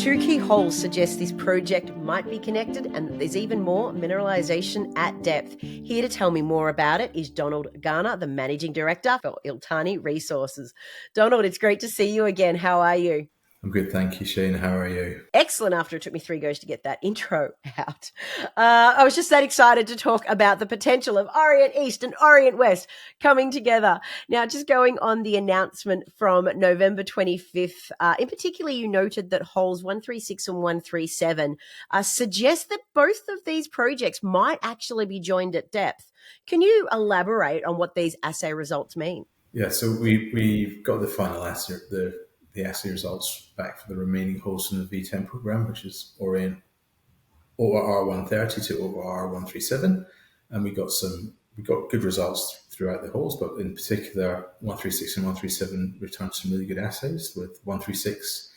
Two key holes suggest this project might be connected and that there's even more mineralisation at depth. Here to tell me more about it is Donald Garner, the Managing Director for Iltani Resources. Donald, it's great to see you again. How are you? I'm good, thank you, Shane. How are you? Excellent, after it took me 3 goes to get that intro out. I was just that excited to talk about the potential of Orient East and Orient West coming together. Now, just going on the announcement from November 25th, in particular, you noted that holes 136 and 137 suggest that both of these projects might actually be joined at depth. Can you elaborate on what these assay results mean? Yeah, so we've got the final assay, the assay results back for the remaining holes in the V10 program, which is Orient OR 130 to OR 137, and we got good results throughout the holes, but in particular 136 and 137 returned some really good assays, with 136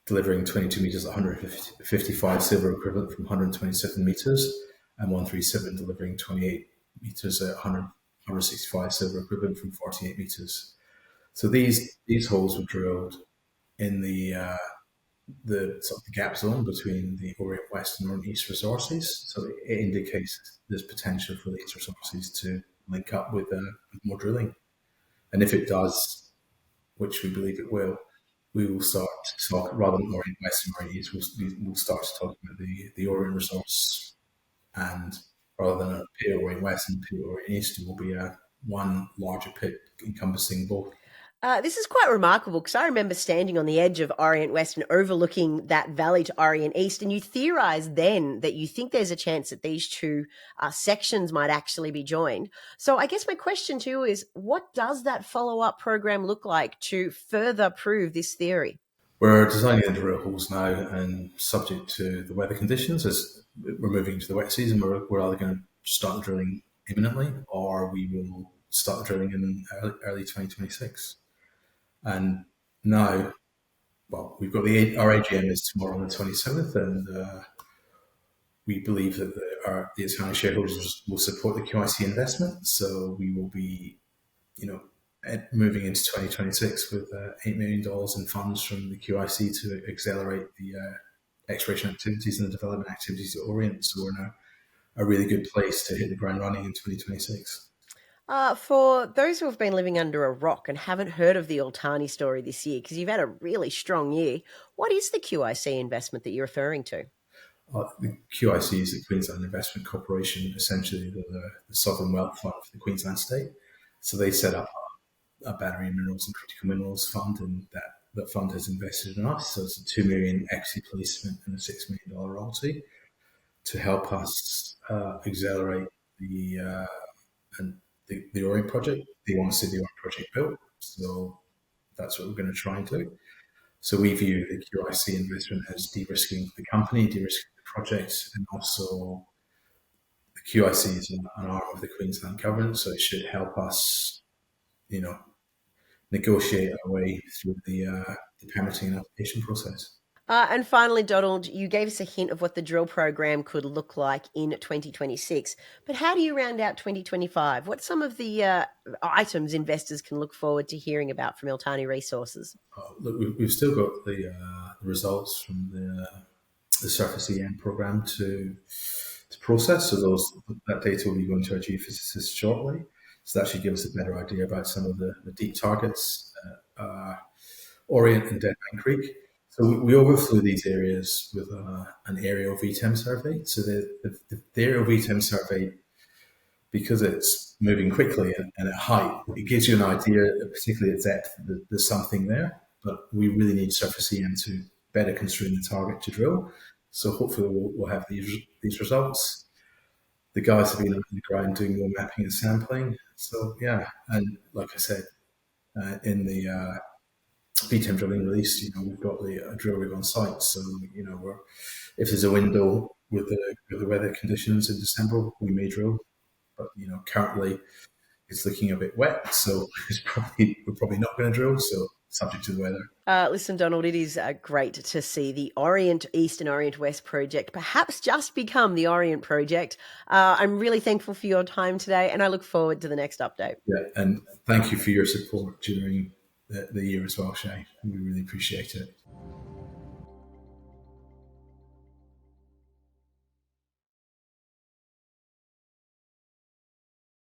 delivering 22 meters at 155 silver equivalent from 127 meters, and 137 delivering 28 meters at 165 silver equivalent from 48 meters. So these holes were drilled in the sort of the gap zone between the Orient West and Orient East resources. So it indicates there's potential for these resources to link up with more drilling. And if it does, which we believe it will, we will start to talk, rather than Orient West and Orient East, we'll start to talk about the Orient resource, and rather than a pit Orient West and pit Orient East, it will be one larger pit encompassing both. This is quite remarkable because I remember standing on the edge of Orient West and overlooking that valley to Orient East, and you theorised then that you think there's a chance that these two sections might actually be joined. So I guess my question to you is, what does that follow-up program look like to further prove this theory? We're designing the drill holes now, and subject to the weather conditions, as we're moving into the wet season, we're either going to start the drilling imminently, or we will start the drilling in early 2026. And now, well, we've got our AGM is tomorrow on the 27th, and we believe that the Italian shareholders will support the QIC investment. So we will be, moving into 2026 with $8 million in funds from the QIC to accelerate the exploration activities and the development activities at Orient. So we're in a really good place to hit the ground running in 2026. For those who have been living under a rock and haven't heard of the Iltani story this year, because you've had a really strong year, what is the QIC investment that you're referring to? The QIC is the Queensland Investment Corporation, essentially the sovereign wealth fund for the Queensland state. So they set up a battery minerals and critical minerals fund, and that fund has invested in us. So it's a $2 million equity placement and a $6 million royalty to help us accelerate the Orient Project. They want to see the Orient Project built, so that's what we're going to try and do. So we view the QIC investment as de-risking the company, de-risking the project, and also the QIC is an arm of the Queensland government, so it should help us, negotiate our way through the permitting and application process. And finally, Donald, you gave us a hint of what the drill program could look like in 2026. But how do you round out 2025? What's some of the items investors can look forward to hearing about from Iltani Resources? Look, we've still got the results from the surface EM program to process. So that data will be going to our geophysicists shortly. So that should give us a better idea about some of the deep targets, Orient and Dead Man Creek. So we overflew these areas with an aerial VTEM survey. So the aerial VTEM survey, because it's moving quickly and at height, it gives you an idea, particularly at depth, that there's something there. But we really need surface EM to better constrain the target to drill. So hopefully we'll have these results. The guys have been on the ground doing more mapping and sampling. So yeah, and like I said, in the VTEM drilling release, we've got the drill rig on site. So if there's a window with the weather conditions in December, we may drill. But currently it's looking a bit wet, so we're probably not going to drill. So subject to the weather. Listen, Donald, it is great to see the Orient East and Orient West project perhaps just become the Orient Project. I'm really thankful for your time today, and I look forward to the next update. Yeah, and thank you for your support during the year as well, Shay. We really appreciate it.